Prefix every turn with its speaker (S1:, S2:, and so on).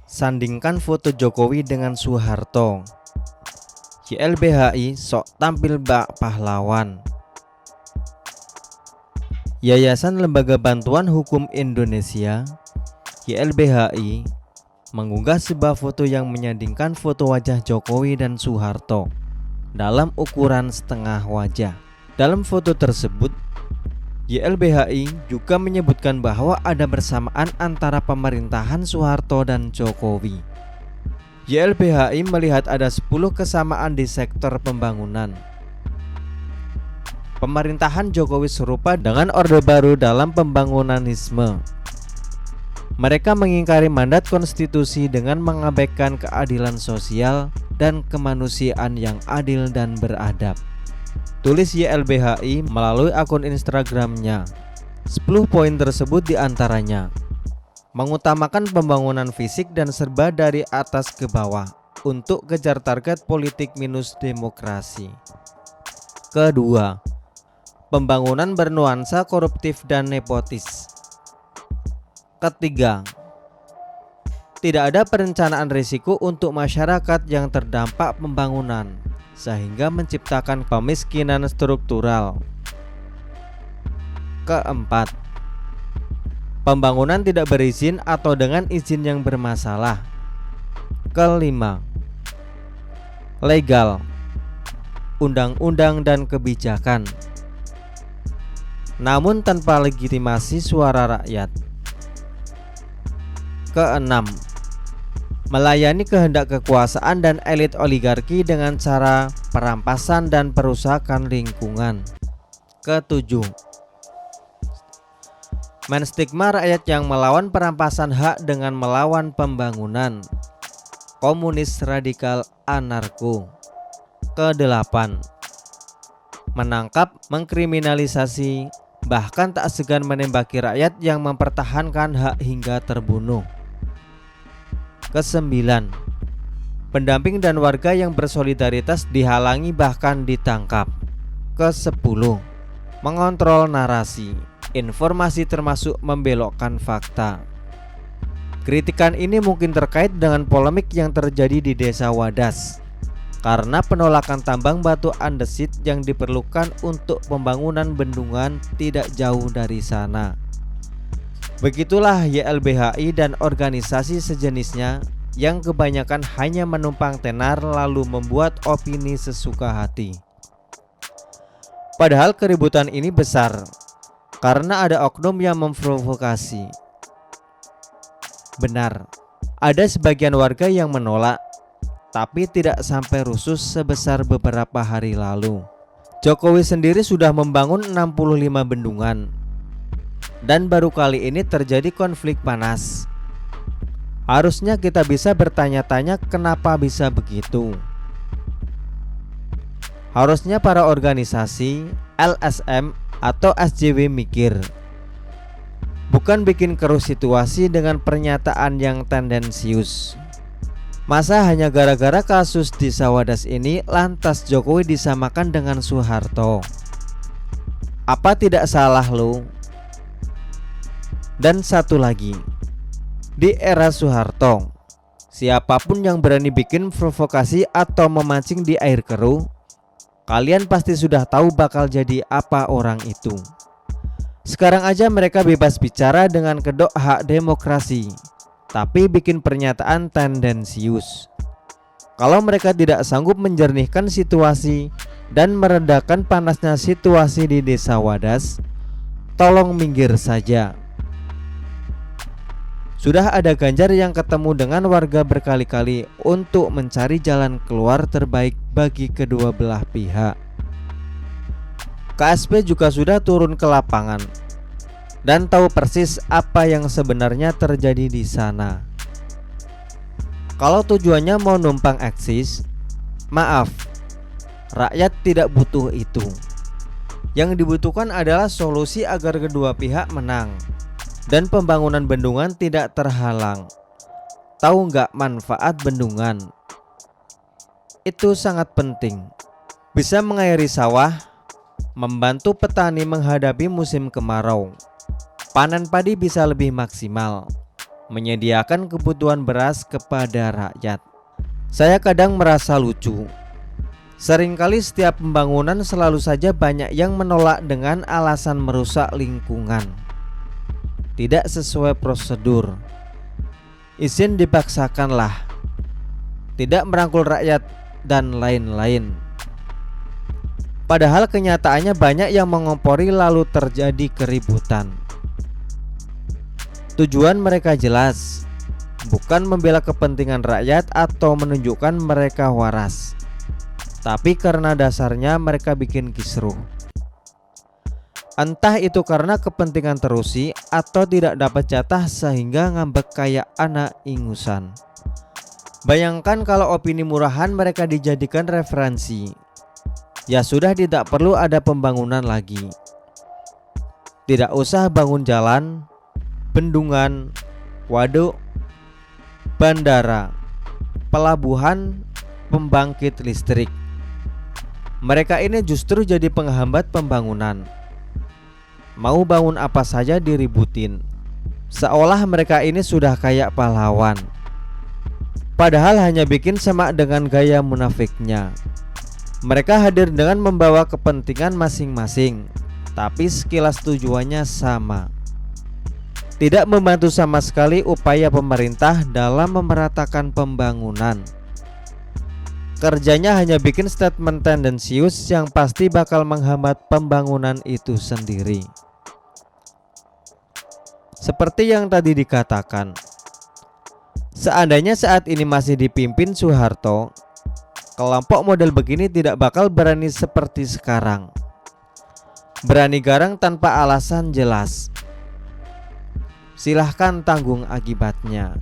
S1: Sandingkan foto Jokowi dengan Soeharto. YLBHI sok tampil bak pahlawan. Yayasan Lembaga Bantuan Hukum Indonesia YLBHI mengunggah sebuah foto yang menyandingkan foto wajah Jokowi dan Soeharto dalam ukuran setengah wajah. Dalam foto tersebut, YLBHI juga menyebutkan bahwa ada bersamaan antara pemerintahan Soeharto dan Jokowi. YLBHI melihat ada 10 kesamaan di sektor pembangunan. Pemerintahan Jokowi serupa dengan Orde Baru dalam pembangunanisme. Mereka mengingkari mandat konstitusi dengan mengabaikan keadilan sosial dan kemanusiaan yang adil dan beradab. Tulis YLBHI melalui akun Instagramnya. 10 poin tersebut diantaranya: mengutamakan pembangunan fisik dan serba dari atas ke bawah untuk kejar target politik minus demokrasi. Kedua, pembangunan bernuansa koruptif dan nepotis. Ketiga, tidak ada perencanaan risiko untuk masyarakat yang terdampak pembangunan, sehingga menciptakan kemiskinan struktural. Keempat, pembangunan tidak berizin atau dengan izin yang bermasalah. Kelima, legal, undang-undang dan kebijakan, namun tanpa legitimasi suara rakyat. Keenam, melayani kehendak kekuasaan dan elit oligarki dengan cara perampasan dan perusakan lingkungan. Ketujuh, menstigma rakyat yang melawan perampasan hak dengan melawan pembangunan. Komunis radikal anarko. Kedelapan, menangkap, mengkriminalisasi, bahkan tak segan menembaki rakyat yang mempertahankan hak hingga terbunuh. Kesembilan, pendamping dan warga yang bersolidaritas dihalangi bahkan ditangkap. Kesepuluh, mengontrol narasi, informasi termasuk membelokkan fakta. Kritikan ini mungkin terkait dengan polemik yang terjadi di Desa Wadas karena penolakan tambang batu andesit yang diperlukan untuk pembangunan bendungan tidak jauh dari sana. Begitulah YLBHI dan organisasi sejenisnya yang kebanyakan hanya menumpang tenar lalu membuat opini sesuka hati. Padahal keributan ini besar karena ada oknum yang memprovokasi. Benar, ada sebagian warga yang menolak, tapi tidak sampai rusuh sebesar beberapa hari lalu. Jokowi sendiri sudah membangun 65 bendungan. Dan baru kali ini terjadi konflik panas. Harusnya kita bisa bertanya-tanya kenapa bisa begitu. Harusnya para organisasi, LSM atau SJW mikir, bukan bikin keruh situasi dengan pernyataan yang tendensius. Masa hanya gara-gara kasus di Sawadas ini lantas Jokowi disamakan dengan Soeharto? Apa tidak salah lo? Dan satu lagi, di era Soeharto, siapapun yang berani bikin provokasi atau memancing di air keruh, kalian pasti sudah tahu bakal jadi apa orang itu. Sekarang aja mereka bebas bicara dengan kedok hak demokrasi, tapi bikin pernyataan tendensius. Kalau mereka tidak sanggup menjernihkan situasi dan meredakan panasnya situasi di Desa Wadas, tolong minggir saja. Sudah ada Ganjar yang ketemu dengan warga berkali-kali untuk mencari jalan keluar terbaik bagi kedua belah pihak. KSP juga sudah turun ke lapangan dan tahu persis apa yang sebenarnya terjadi di sana. Kalau tujuannya mau numpang eksis, maaf, rakyat tidak butuh itu. Yang dibutuhkan adalah solusi agar kedua pihak menang dan pembangunan bendungan tidak terhalang. Tahu nggak manfaat bendungan? itu sangat penting. Bisa mengairi sawah, membantu petani menghadapi musim kemarau. Panen padi bisa lebih maksimal, menyediakan kebutuhan beras kepada rakyat. Saya kadang merasa lucu. Seringkali setiap pembangunan selalu saja banyak yang menolak dengan alasan merusak lingkungan, tidak sesuai prosedur, izin dipaksakanlah, tidak merangkul rakyat, dan lain-lain. Padahal kenyataannya banyak yang mengompori lalu terjadi keributan. Tujuan mereka jelas, bukan membela kepentingan rakyat atau menunjukkan mereka waras, tapi karena dasarnya mereka bikin kisruh. Entah itu karena kepentingan terusi atau tidak dapat jatah sehingga ngambek kayak anak ingusan. Bayangkan kalau opini murahan mereka dijadikan referensi. Ya sudah, tidak perlu ada pembangunan lagi. Tidak usah bangun jalan, bendungan, waduk, bandara, pelabuhan, pembangkit listrik. Mereka ini justru jadi penghambat pembangunan. Mau bangun apa saja diributin, seolah mereka ini sudah kayak pahlawan. Padahal hanya bikin semak dengan gaya munafiknya. Mereka hadir dengan membawa kepentingan masing-masing, tapi sekilas tujuannya sama. Tidak membantu sama sekali upaya pemerintah dalam memeratakan pembangunan. Kerjanya hanya bikin statement tendensius yang pasti bakal menghambat pembangunan itu sendiri. Seperti yang tadi dikatakan, seandainya saat ini masih dipimpin Soeharto, kelompok model begini tidak bakal berani seperti sekarang. Berani garang tanpa alasan jelas. Silahkan tanggung akibatnya.